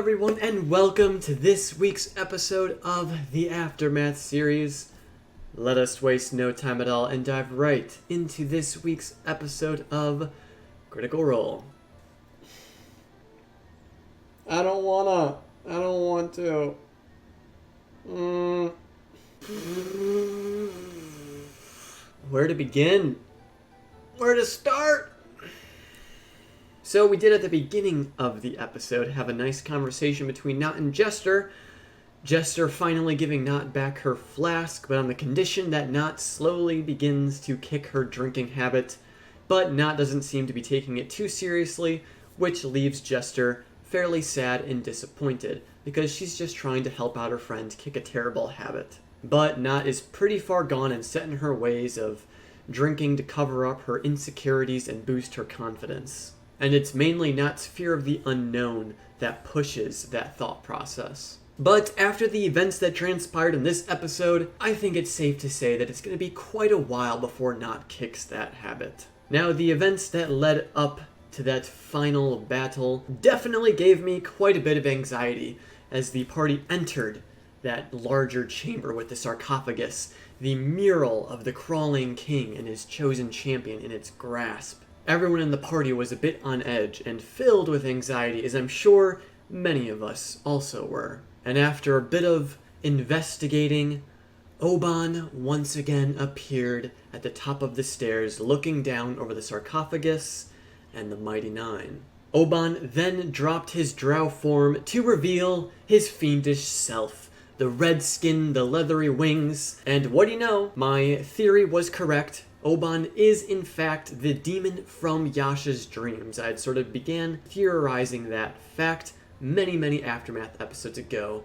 everyone, and welcome to this week's episode of the Aftermath series. Let us waste no time at all and dive right into this week's episode of Critical Role. I don't want to. Where to begin? Where to start? So we did at the beginning of the episode have a nice conversation between Nott and Jester. Jester finally giving Nott back her flask, but on the condition that Nott slowly begins to kick her drinking habit. But Nott doesn't seem to be taking it too seriously, which leaves Jester fairly sad and disappointed, because she's just trying to help out her friend kick a terrible habit. But Nott is pretty far gone and set in her ways of drinking to cover up her insecurities and boost her confidence. And it's mainly Nott's fear of the unknown that pushes that thought process. But after the events that transpired in this episode, I think it's safe to say that it's going to be quite a while before Nott kicks that habit. Now, the events that led up to that final battle definitely gave me quite a bit of anxiety as the party entered that larger chamber with the sarcophagus, the mural of the crawling king and his chosen champion in its grasp. Everyone in the party was a bit on edge and filled with anxiety, as I'm sure many of us also were. And after a bit of investigating, Oban once again appeared at the top of the stairs, looking down over the sarcophagus and the Mighty Nine. Oban then dropped his drow form to reveal his fiendish self, the red skin, the leathery wings, and what do you know, my theory was correct. Oban is, in fact, the demon from Yasha's dreams. I had sort of began theorizing that fact many Aftermath episodes ago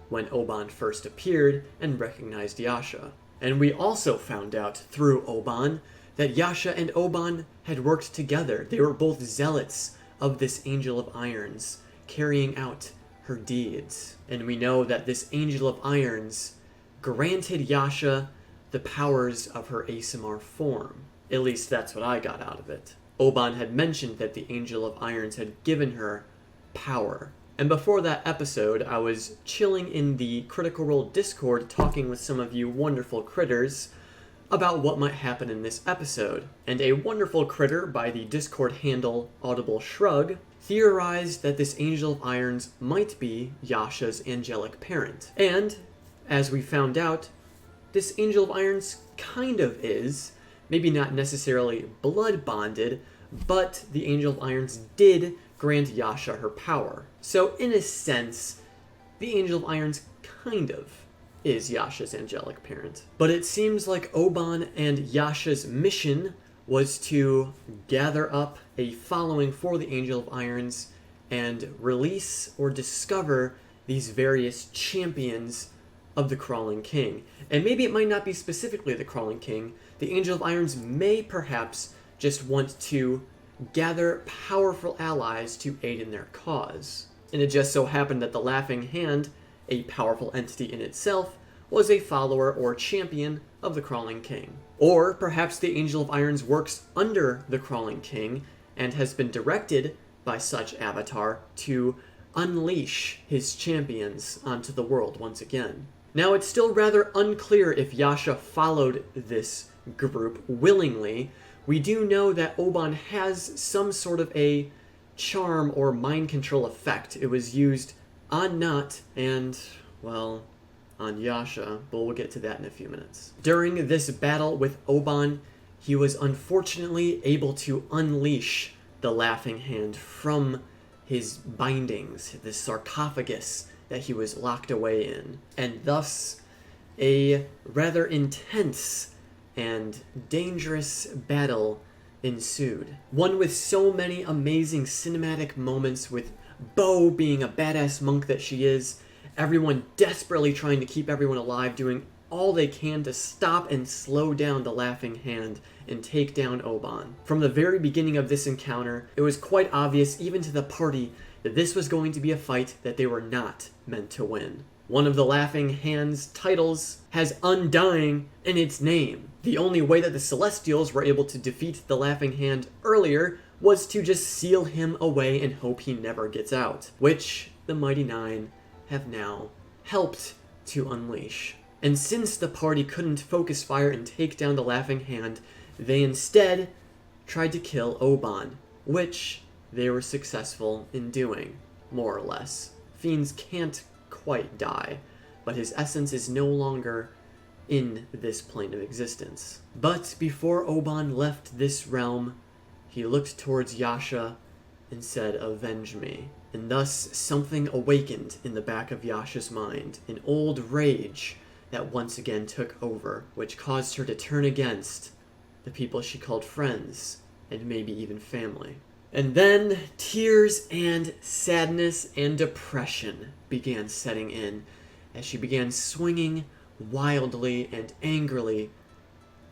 when Oban first appeared and recognized Yasha. And we also found out through Oban that Yasha and Oban had worked together. They were both zealots of this Angel of Irons, carrying out her deeds. And we know that this Angel of Irons granted Yasha the powers of her ASMR form. At least that's what I got out of it. Oban had mentioned that the Angel of Irons had given her power. And before that episode, I was chilling in the Critical Role Discord talking with some of you wonderful critters about what might happen in this episode. And a wonderful critter by the Discord handle Audible Shrug theorized that this Angel of Irons might be Yasha's angelic parent. And, as we found out, this Angel of Irons kind of is, maybe not necessarily blood bonded, but the Angel of Irons did grant Yasha her power. So in a sense, the Angel of Irons kind of is Yasha's angelic parent. But it seems like Oban and Yasha's mission was to gather up a following for the Angel of Irons and release or discover these various champions of the Crawling King. And maybe it might not be specifically the Crawling King. The Angel of Irons may perhaps just want to gather powerful allies to aid in their cause. And it just so happened that the Laughing Hand, a powerful entity in itself, was a follower or champion of the Crawling King. Or perhaps the Angel of Irons works under the Crawling King and has been directed by such avatar to unleash his champions onto the world once again. Now, it's still rather unclear if Yasha followed this group willingly. We do know that Oban has some sort of a charm or mind control effect. It was used on Nott and, well, on Yasha, but we'll get to that in a few minutes. During this battle with Oban, he was unfortunately able to unleash the Laughing Hand from his bindings, the sarcophagus that he was locked away in, and thus a rather intense and dangerous battle ensued. One with so many amazing cinematic moments, with Bo being a badass monk that she is, everyone desperately trying to keep everyone alive, doing all they can to stop and slow down the Laughing Hand and take down Oban. From the very beginning of this encounter, it was quite obvious, even to the party, that this was going to be a fight that they were not meant to win. One of the Laughing Hand's titles has Undying in its name. The only way that the Celestials were able to defeat the Laughing Hand earlier was to just seal him away and hope he never gets out, which the Mighty Nine have now helped to unleash. And since the party couldn't focus fire and take down the Laughing Hand, they instead tried to kill Oban, which they were successful in doing, more or less. Fiends can't quite die, but his essence is no longer in this plane of existence. But before Oban left this realm, he looked towards Yasha and said, "Avenge me." And thus something awakened in the back of Yasha's mind, an old rage that once again took over, which caused her to turn against the people she called friends, and maybe even family. And then tears and sadness and depression began setting in as she began swinging wildly and angrily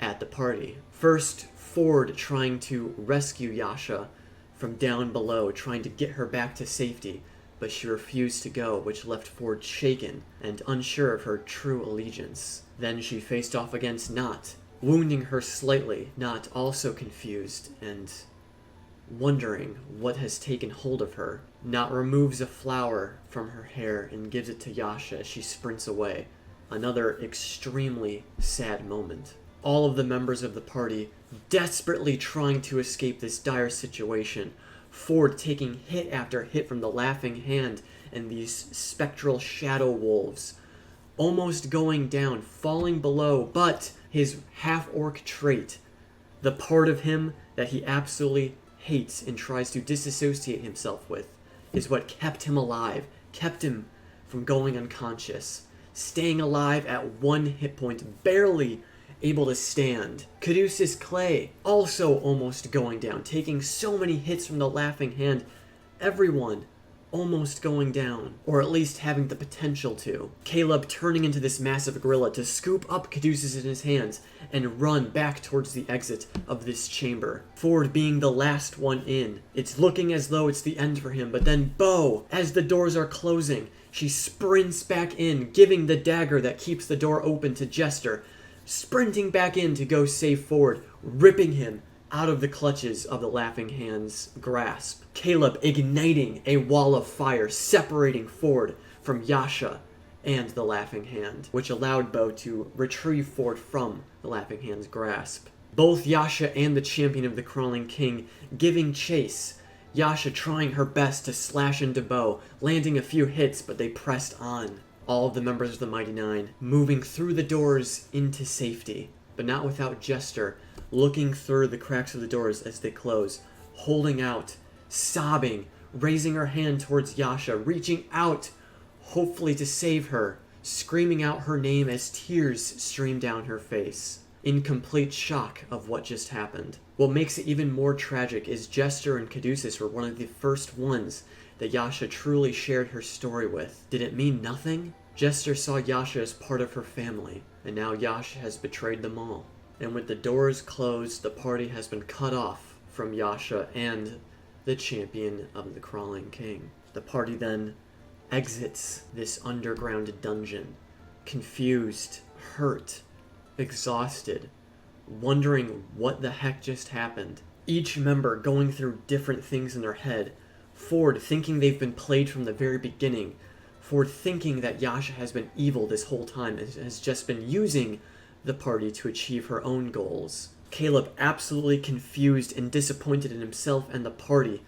at the party. First, Ford trying to rescue Yasha from down below, trying to get her back to safety, but she refused to go, which left Ford shaken and unsure of her true allegiance. Then she faced off against Not, wounding her slightly, Not also confused and wondering what has taken hold of her. Not removes a flower from her hair and gives it to Yasha as she sprints away. Another extremely sad moment. All of the members of the party desperately trying to escape this dire situation. Ford taking hit after hit from the Laughing Hand and these spectral shadow wolves. Almost going down, falling below, but his half-orc trait, the part of him that he absolutely hates and tries to disassociate himself with, is what kept him alive, kept him from going unconscious, staying alive at 1 hit point, barely able to stand. Caduceus Clay also almost going down, taking so many hits from the Laughing Hand. Everyone almost going down, or at least having the potential to. Caleb turning into this massive gorilla to scoop up Caduceus in his hands and run back towards the exit of this chamber. Ford being the last one in. It's looking as though it's the end for him, but then Bo, as the doors are closing, she sprints back in, giving the dagger that keeps the door open to Jester, sprinting back in to go save Ford, ripping him out of the clutches of the Laughing Hand's grasp. Caleb igniting a wall of fire, separating Ford from Yasha and the Laughing Hand, which allowed Bo to retrieve Ford from the Laughing Hand's grasp. Both Yasha and the champion of the Crawling King giving chase, Yasha trying her best to slash into Bo, landing a few hits, but they pressed on. All of the members of the Mighty Nine moving through the doors into safety, but not without Jester looking through the cracks of the doors as they close, holding out, sobbing, raising her hand towards Yasha, reaching out, hopefully to save her, screaming out her name as tears stream down her face, in complete shock of what just happened. What makes it even more tragic is Jester and Caduceus were one of the first ones that Yasha truly shared her story with. Did it mean nothing? Jester saw Yasha as part of her family, and now Yasha has betrayed them all. And with the doors closed, the party has been cut off from Yasha and the champion of the Crawling King. The party then exits this underground dungeon, confused, hurt, exhausted, wondering what the heck just happened. Each member going through different things in their head. Ford thinking they've been played from the very beginning. Ford thinking that Yasha has been evil this whole time and has just been using the party to achieve her own goals. Caleb absolutely confused and disappointed in himself and the party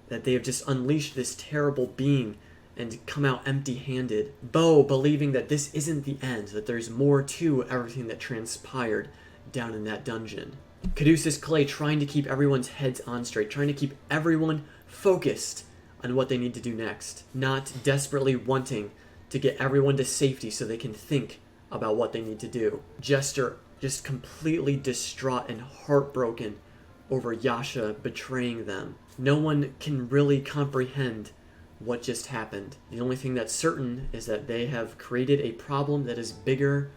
that they have just unleashed this terrible being and come out empty-handed. Bo believing that this isn't the end, that there's more to everything that transpired down in that dungeon. Caduceus Clay trying to keep everyone's heads on straight, trying to keep everyone focused on what they need to do next, not desperately wanting to get everyone to safety so they can think about what they need to do. Jester just completely distraught and heartbroken over Yasha betraying them. No one can really comprehend what just happened. The only thing that's certain is that they have created a problem that is bigger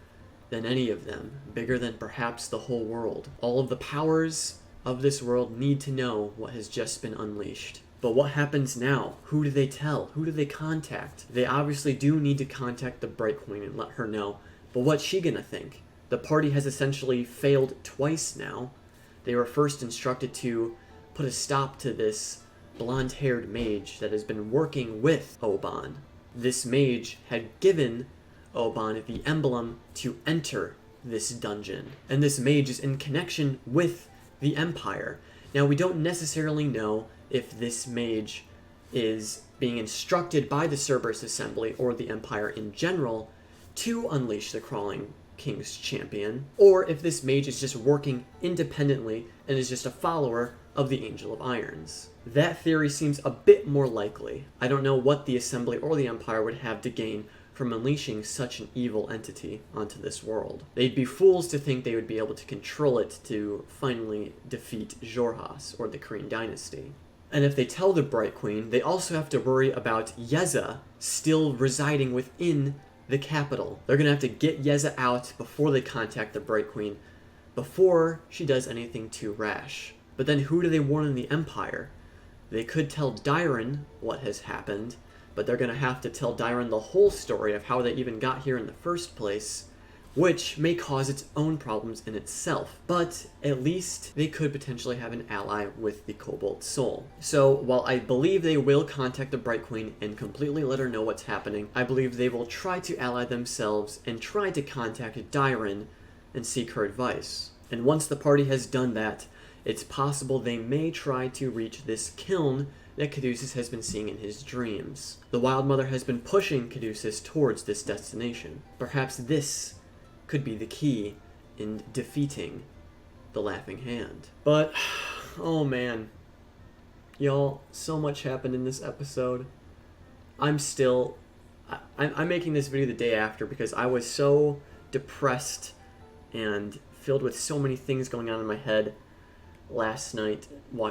than any of them, bigger than perhaps the whole world. All of the powers of this world need to know what has just been unleashed. But what happens now? Who do they tell? Who do they contact? They obviously do need to contact the Bright Queen and let her know. But what's she gonna think? The party has essentially failed twice now. They were first instructed to put a stop to this blonde-haired mage that has been working with Oban. This mage had given Oban the emblem to enter this dungeon, and this mage is in connection with the Empire. Now, we don't necessarily know if this mage is being instructed by the Cerberus Assembly or the Empire in general to unleash the Crawling King's Champion, or if this mage is just working independently and is just a follower of the Angel of Irons. That theory seems a bit more likely. I don't know what the Assembly or the Empire would have to gain from unleashing such an evil entity onto this world. They'd be fools to think they would be able to control it to finally defeat Xhorhas, or the Kryn dynasty. And if they tell the Bright Queen, they also have to worry about Yeza still residing within the capital. They're gonna have to get Yeza out before they contact the Bright Queen, before she does anything too rash. But then who do they warn in the Empire? They could tell Dairon what has happened, but they're gonna have to tell Dairon the whole story of how they even got here in the first place, which may cause its own problems in itself. But at least they could potentially have an ally with the Cobalt Soul. So while I believe they will contact the Bright Queen and completely let her know what's happening, I believe they will try to ally themselves and try to contact Dairon and seek her advice. And once the party has done that, it's possible they may try to reach this kiln that Caduceus has been seeing in his dreams. The Wild Mother has been pushing Caduceus towards this destination. Perhaps this could be the key in defeating the Laughing Hand. But, oh man. Y'all, so much happened in this episode. I'm making this video the day after because I was so depressed and filled with so many things going on in my head last night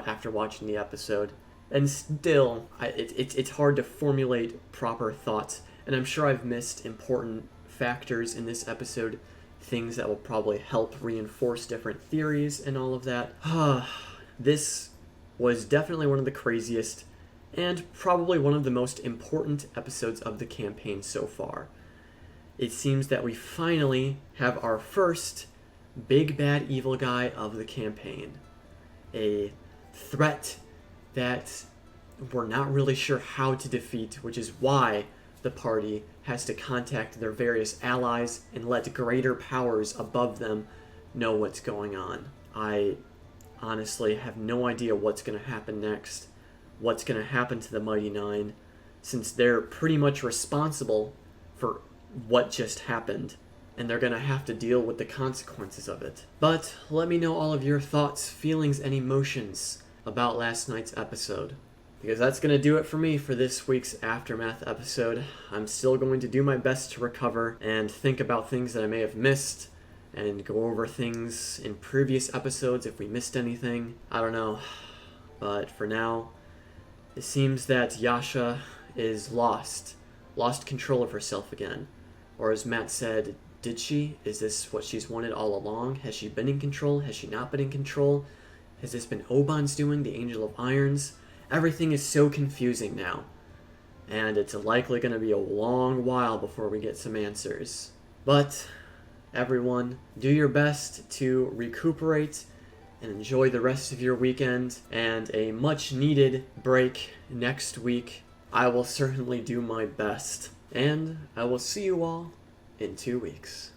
after watching the episode. And still, it's hard to formulate proper thoughts. And I'm sure I've missed important factors in this episode, things that will probably help reinforce different theories and all of that. This was definitely one of the craziest and probably one of the most important episodes of the campaign so far. It seems that we finally have our first big bad evil guy of the campaign. A threat that we're not really sure how to defeat, which is why the party has to contact their various allies and let greater powers above them know what's going on. I honestly have no idea what's going to happen next, what's going to happen to the Mighty Nine, since they're pretty much responsible for what just happened, and they're going to have to deal with the consequences of it. But let me know all of your thoughts, feelings, and emotions about last night's episode, because that's going to do it for me for this week's Aftermath episode. I'm still going to do my best to recover and think about things that I may have missed and go over things in previous episodes if we missed anything. I don't know. But for now, it seems that Yasha is lost control of herself again. Or as Matt said, did she? Is this what she's wanted all along? Has she been in control? Has she not been in control? Has this been Oban's doing, the Angel of Irons? Everything is so confusing now, and it's likely going to be a long while before we get some answers. But, everyone, do your best to recuperate and enjoy the rest of your weekend, and a much-needed break next week. I will certainly do my best, and I will see you all in 2 weeks.